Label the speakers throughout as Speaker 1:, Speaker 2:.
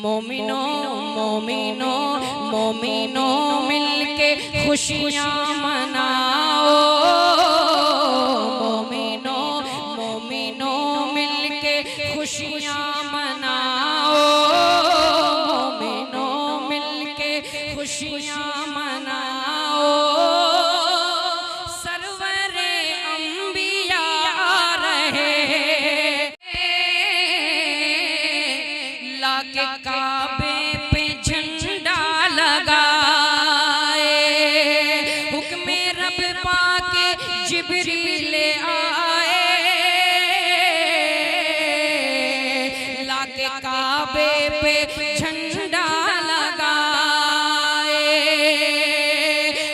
Speaker 1: मोमिनो मोमिनो मोमिनो मिलके खुशियाँ मनाओ। मोमिनो मोमिनो मिलके खुशियाँ मनाओ। मोमिनो मिलके खुशियाँ मनाओ। सरवरे अंबिया रहे लाके काबे पे झंडा लगाए। हुक्मे रब पाके जिब्रील आए लाके काबे पे झंडा लगाए।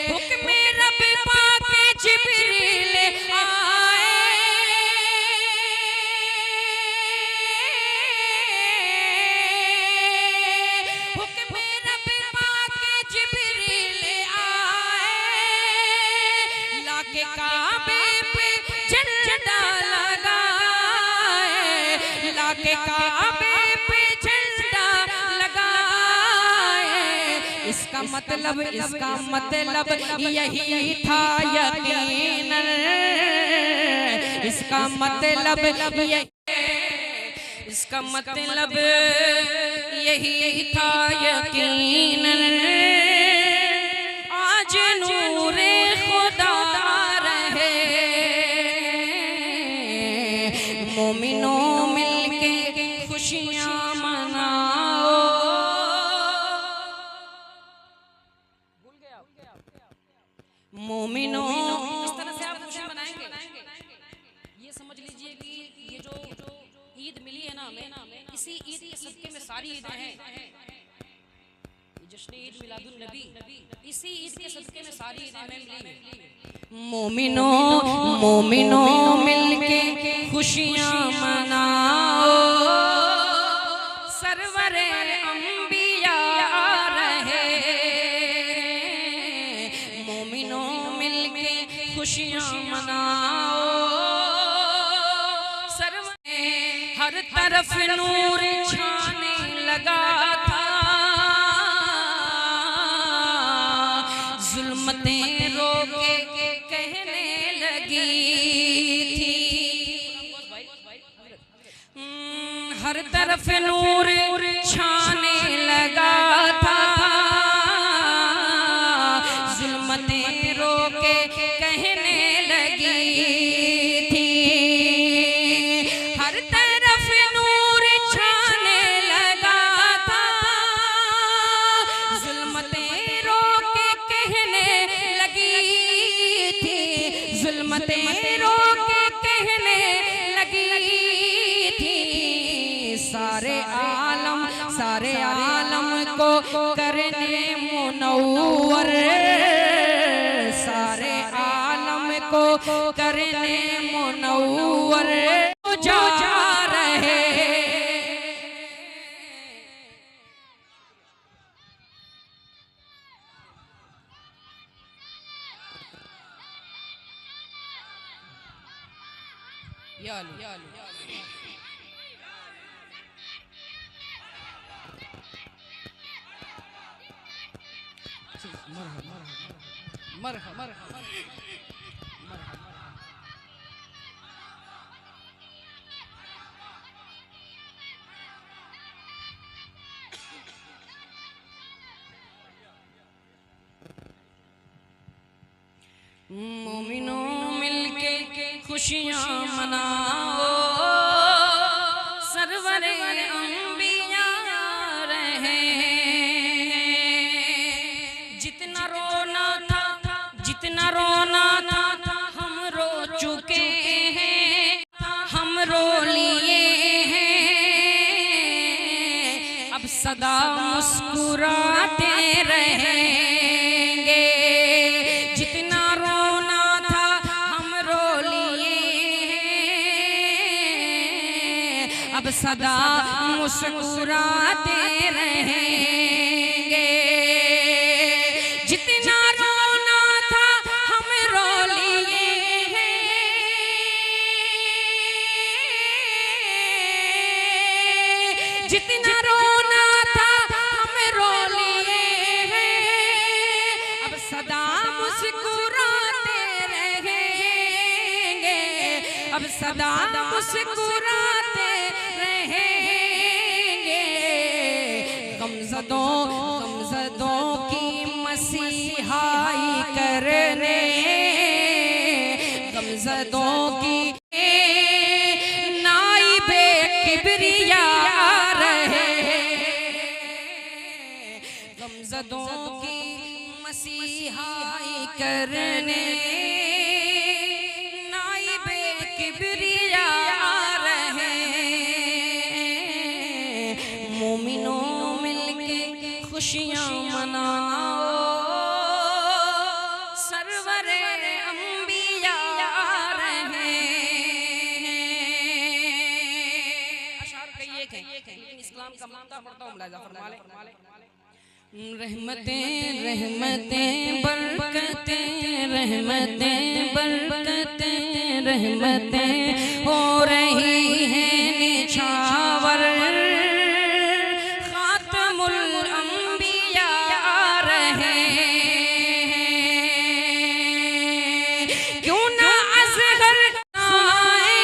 Speaker 1: हुक्मे रब पाके जिब्रील आए लाके काबे पे झंडा लगाए। लाके काबे पे झंडा लगाए। इसका मतलब यही था यकीनन। इसका मतलब यही था यकीनन। आज नूरे खुदा रहे मोमिनों मिलके खुशियाँ मनाओ। मोमिनों इस तरह से आप खुशी मनाएंगे। ये समझ लीजिए कि ये जो ईद मिली है ना हमें, इसी ईद के सदके में सारी ईदें हैं। जश्न ईद मिलादुन नबी, इसी ईद के सदके में सारी ईदें हमें मिली हैं। मोमिनों मोमिनों मिलके खुशियाँ मनाओ। सरवरे अंबिया रहे मोमिनों मिलके खुशियाँ मनाओ। हर तरफ नूर छाने लगा था। जुल्मतें रोके कहने लगी थी। हर तरफ नूर छाने लगा था। जुल्मतें रोके कहने लगी थी। हर तरफ नूर छाने लगा था। जुल्मतें रोके कहने लगी थी। जुल्मतें रोके कहने लगी थी। सारे आलम को करने मुनव्वर। सारे आलम को करने मुनव्वर जा रहे। मोमिनों मिलके खुशियाँ मनाओ। सरवरे अंबिया रहे। जितना रोना था हम रो चुके हैं। हम रो लिए हैं। अब सदा मुस्कुराते रहेंगे। जितना रोना था हम रो लिए हैं। अब सदा मुस्कुराते रहेंगे। जितना रोना था हम रो लिए हैं। जितना रोना था मुस्कुराते रहेंगे। गमज़दों की मसीहाई करने, गमज़दों की नाइबे किबरिया रहे, गमज़दों की मसीहाई करने, नाइबे किबरिया रहे। मोमिनों मिलके खुशियाँ मनाओ, सरवरे अंबिया रहे। अशार कहिए लेकिन इस्लाम का मक्ता पढ़ता हूँ, मुलाज़ा फरमा ले। रहमतें रहमतें बरकतें, रहमतें बरकतें, रहमतें हो रही हैं निछावर, खातमुल अंबिया रहे। क्यों ना असगर आए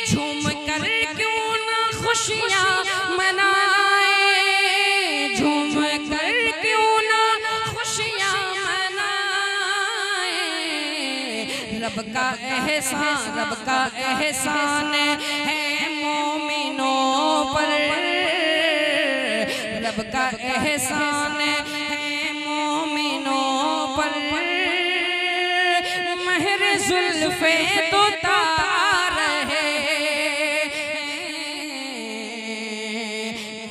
Speaker 1: झूम कर, क्यों ना खुशियाँ मनाए झूम कर, क्यों ना खुशियाँ मनाए। रब का एहसान, रब का एहसान है मोमिनों पर, रब का एहसान है मोमिनों पर। महर जुल्फ़े तो तार है,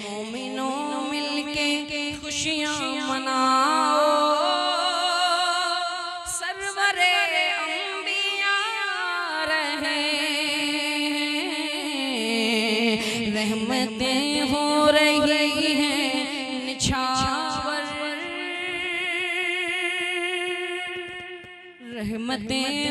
Speaker 1: मोमिनों मिलके खुशियाँ मनाओ, सरवरे अंबिया रहे। रहमतें हो रही हैं निछावर, रहमतें